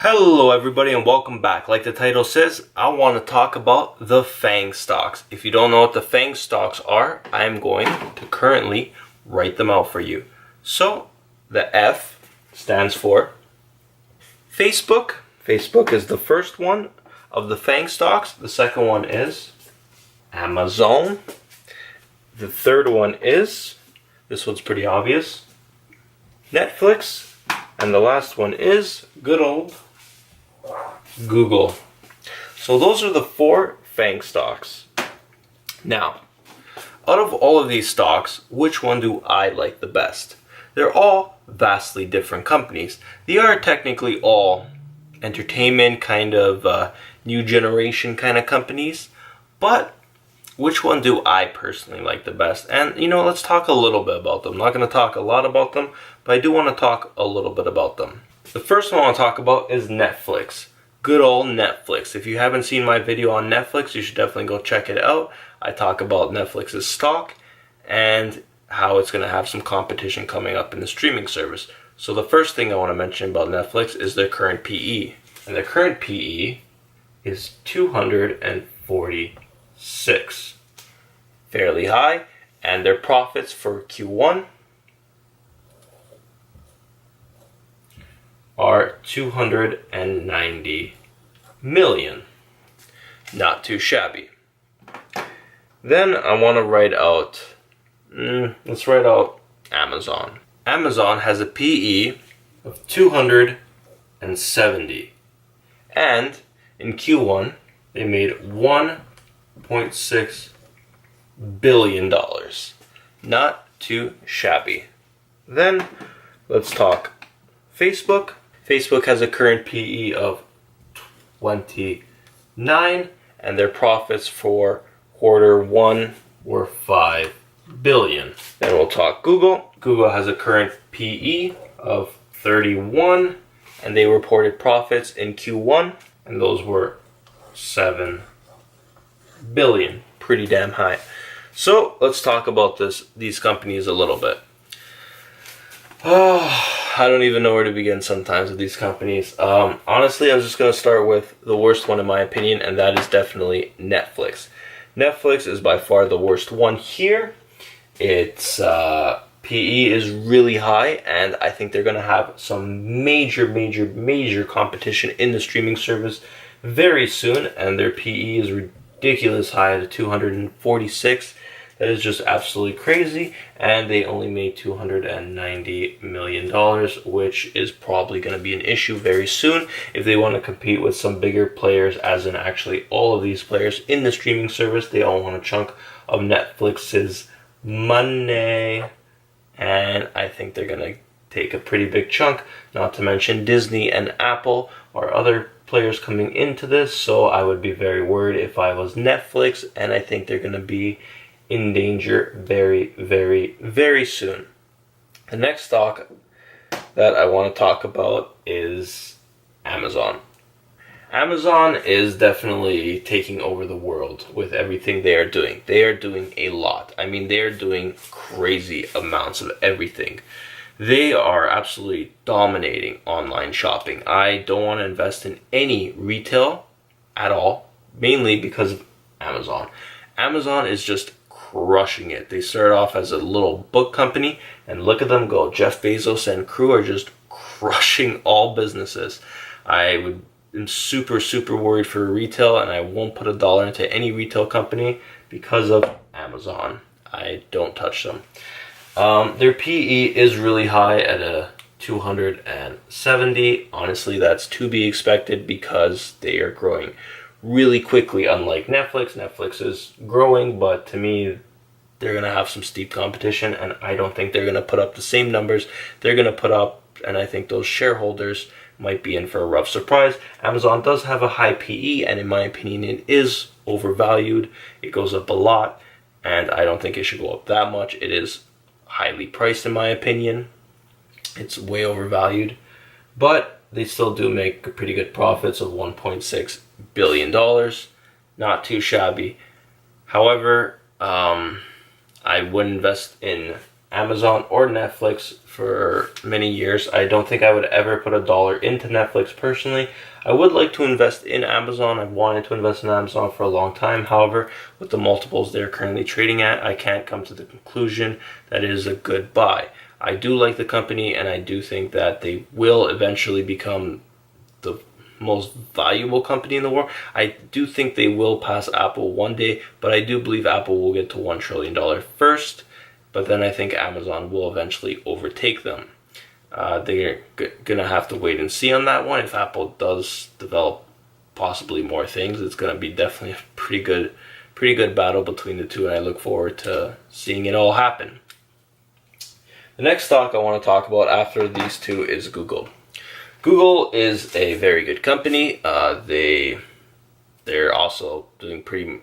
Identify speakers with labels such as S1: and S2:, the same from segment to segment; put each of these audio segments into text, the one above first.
S1: Hello everybody and welcome back. Like the title says, I want to talk about the Fang stocks. If you don't know what the Fang stocks are, I'm going to currently write them out for you. So, the F stands for Facebook. Facebook is the first one of the Fang stocks. The second one is Amazon. The third one is, this one's pretty obvious, Netflix. And the last one is good old Google. So those are the four Fang stocks. Now, out of all of these stocks, which one do I like the best? They're all vastly different companies. They are technically all entertainment kind of new generation kind of companies, but which one do I personally like the best? And let's talk a little bit about them. I'm not going to talk a lot about them, but I do want to talk a little bit about them. The first one I want to talk about is Netflix. Good old Netflix. If you haven't seen my video on Netflix, you should definitely go check it out. I talk about Netflix's stock and how it's going to have some competition coming up in the streaming service. So the first thing I want to mention about Netflix is their current PE. And the current PE is 246. Fairly high. And their profits for Q1 are 290 million. Not too shabby. Then I want to write out, let's write out Amazon. Amazon has a PE of 270. And in Q1, they made $1.6 billion. Not too shabby. Then let's talk Facebook. Facebook has a current PE of 29, and their profits for quarter one were 5 billion. Then we'll talk Google. Google has a current PE of 31, and they reported profits in Q1, and those were 7 billion. Pretty damn high. So let's talk about these companies a little bit. I don't even know where to begin sometimes with these companies. Honestly, I'm just going to start with the worst one in my opinion, and that is definitely Netflix. Netflix is by far the worst one here. Its PE is really high, and I think they're going to have some major competition in the streaming service very soon, and their PE is ridiculous high at 246. That is just absolutely crazy, and they only made $290 million, which is probably going to be an issue very soon if they want to compete with some bigger players, as in actually all of these players in the streaming service. They all want a chunk of Netflix's money, and I think they're going to take a pretty big chunk, not to mention Disney and Apple are other players coming into this, so I would be very worried if I was Netflix, and I think they're going to be in danger very soon. The next stock that I want to talk about is Amazon. Amazon is definitely taking over the world with everything they are doing. They are doing a lot. I mean, they are doing crazy amounts of everything. They are absolutely dominating online shopping. I don't want to invest in any retail at all, mainly because of Amazon. Amazon is just crushing it. They started off as a little book company, and look at them go. Jeff Bezos and crew are just crushing all businesses. I'm super worried for retail, and I won't put $1 into any retail company because of Amazon. I don't touch them. Their PE is really high at a 270. Honestly, that's to be expected because they are growing really quickly, unlike Netflix. Netflix is growing, but to me, they're going to have some steep competition, and I don't think they're going to put up the same numbers they're going to put up, and I think those shareholders might be in for a rough surprise. Amazon does have a high PE, and in my opinion, it is overvalued. It goes up a lot, and I don't think it should go up that much. It is highly priced, in my opinion. It's way overvalued, but they still do make pretty good profits of $1.6 billion. Not too shabby. However, I wouldn't invest in Amazon or Netflix for many years. I don't think I would ever put $1 into Netflix personally. I would like to invest in Amazon. I've wanted to invest in Amazon for a long time. However, with the multiples they're currently trading at, I can't come to the conclusion that it is a good buy. I do like the company, and I do think that they will eventually become the most valuable company in the world. I do think they will pass Apple one day, but I do believe Apple will get to $1 trillion first, but then I think Amazon will eventually overtake them. They're gonna have to wait and see on that one. If Apple does develop possibly more things, it's gonna be definitely a pretty good battle between the two, and I look forward to seeing it all happen. The next stock I want to talk about after these two is Google. Google is a very good company. They're also doing pretty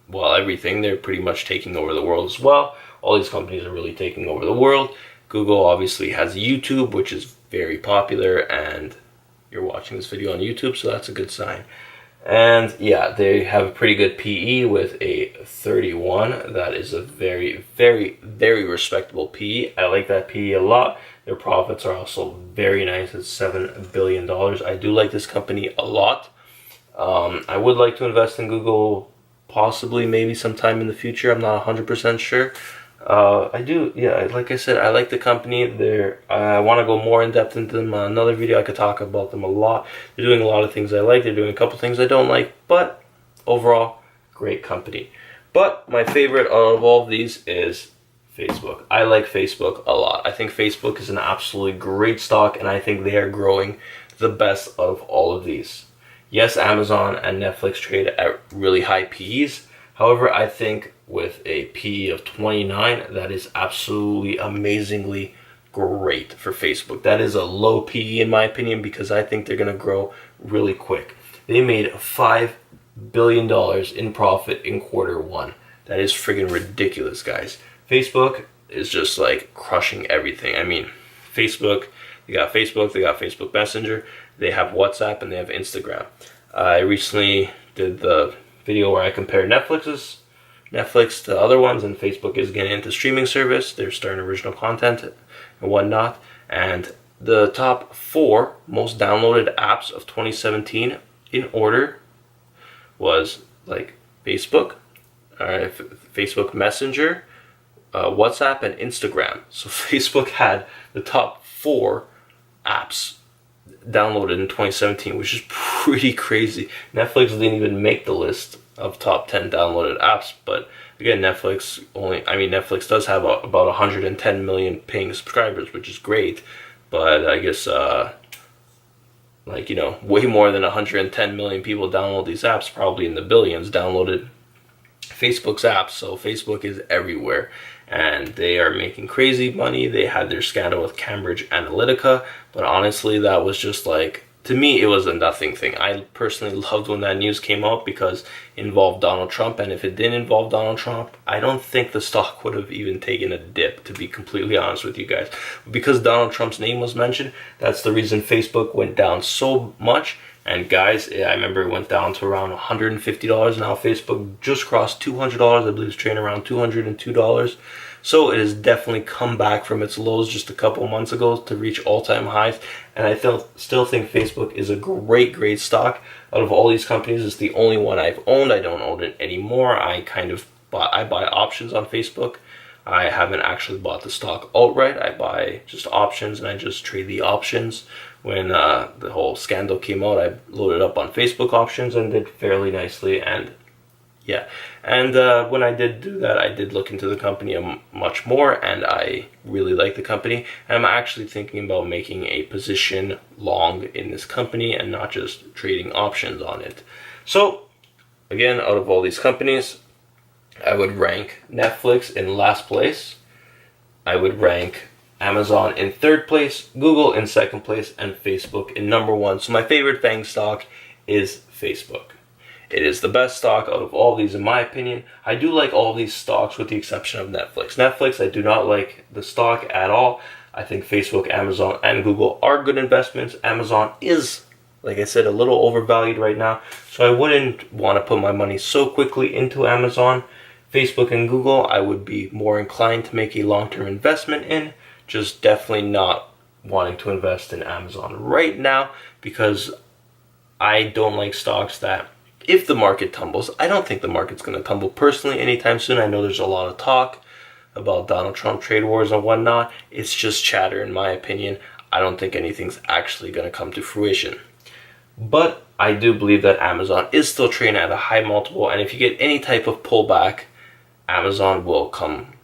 S1: well everything. They're pretty much taking over the world as well. All these companies are really taking over the world. Google obviously has YouTube, which is very popular, and you're watching this video on YouTube, so that's a good sign. And yeah, they have a pretty good PE with a 31. That is a very, very, very respectable PE. I like that PE a lot. Their profits are also very nice at $7 billion. I do like this company a lot. I would like to invest in Google possibly maybe sometime in the future. I'm not 100% sure. I do, yeah, like I said, I like the company. I want to go more in depth into them. Another video I could talk about them a lot. They're doing a lot of things I like. They're doing a couple things I don't like, but overall, great company. But my favorite out of all of these is Facebook. I like Facebook a lot. I think Facebook is an absolutely great stock, and I think they are growing the best of all of these. Yes, Amazon and Netflix trade at really high PEs. However, I think with a PE of 29, that is absolutely amazingly great for Facebook. That is a low PE in my opinion, because I think they're going to grow really quick. They made $5 billion in profit in Q1. That is friggin' ridiculous, guys. Facebook is just like crushing everything. I mean, they got Facebook Messenger, they have WhatsApp, and they have Instagram. I recently did the video where I compared Netflix to other ones, and Facebook is getting into streaming service. They're starting original content and whatnot. And the top 4 most downloaded apps of 2017 in order was like Facebook, Facebook Messenger, WhatsApp, and Instagram. So Facebook had the top 4 apps downloaded in 2017, which is pretty crazy. Netflix didn't even make the list of top 10 downloaded apps, but again, Netflix does have about 110 million paying subscribers, which is great, but I guess way more than 110 million people download these apps, probably in the billions downloaded Facebook's apps. So Facebook is everywhere, and they are making crazy money. They had their scandal with Cambridge Analytica, but honestly, that was just like, to me, it was a nothing thing. I personally loved when that news came out because it involved Donald Trump, and if it didn't involve Donald Trump, I don't think the stock would have even taken a dip, to be completely honest with you guys. Because Donald Trump's name was mentioned, that's the reason Facebook went down so much. And guys, I remember it went down to around $150. Now Facebook just crossed $200. I believe it's trading around $202. So it has definitely come back from its lows just a couple months ago to reach all-time highs. And I still think Facebook is a great stock. Out of all these companies, it's the only one I've owned. I don't own it anymore. I buy options on Facebook. I haven't actually bought the stock outright. I buy just options, and I just trade the options. When the whole scandal came out, I loaded up on Facebook options and did fairly nicely. And yeah, and when I did do that, I did look into the company much more, and I really like the company. And I'm actually thinking about making a position long in this company and not just trading options on it. So again, out of all these companies, I would rank Netflix in last place. I would rank Amazon in third place, Google in second place, and Facebook in number 1. So my favorite Fang stock is Facebook. It is the best stock out of all of these in my opinion. I do like all of these stocks with the exception of Netflix. Netflix, I do not like the stock at all. I think Facebook, Amazon, and Google are good investments. Amazon is, like I said, a little overvalued right now, so I wouldn't want to put my money so quickly into Amazon. Facebook and Google, I would be more inclined to make a long-term investment in. Just definitely not wanting to invest in Amazon right now, because I don't like stocks that, if the market tumbles, I don't think the market's going to tumble personally anytime soon. I know there's a lot of talk about Donald Trump trade wars and whatnot. It's just chatter in my opinion. I don't think anything's actually going to come to fruition. But I do believe that Amazon is still trading at a high multiple, and if you get any type of pullback, Amazon will come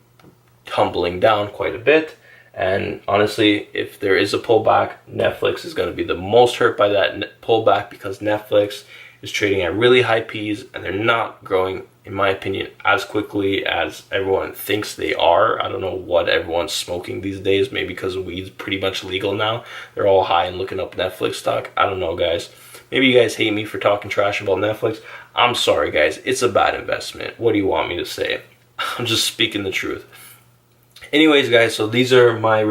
S1: tumbling down quite a bit. And honestly, if there is a pullback, Netflix is going to be the most hurt by that pullback, because Netflix is trading at really high P's and they're not growing, in my opinion, as quickly as everyone thinks they are. I don't know what everyone's smoking these days. Maybe because weed's pretty much legal now. They're all high and looking up Netflix stock. I don't know, guys. Maybe you guys hate me for talking trash about Netflix. I'm sorry, guys. It's a bad investment. What do you want me to say? I'm just speaking the truth. Anyways, guys, so these are my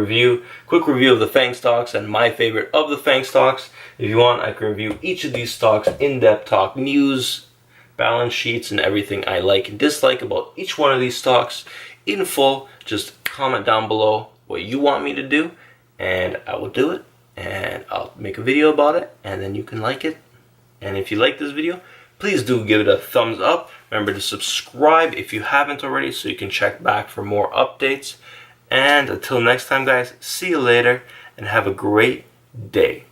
S1: quick review of the Fang stocks and my favorite of the Fang stocks. If you want, I can review each of these stocks, in-depth talk news, balance sheets, and everything I like and dislike about each one of these stocks in full. Just comment down below what you want me to do, and I will do it, and I'll make a video about it, and then you can like it. And if you like this video, please do give it a thumbs up. Remember to subscribe if you haven't already, so you can check back for more updates. And until next time, guys, see you later and have a great day.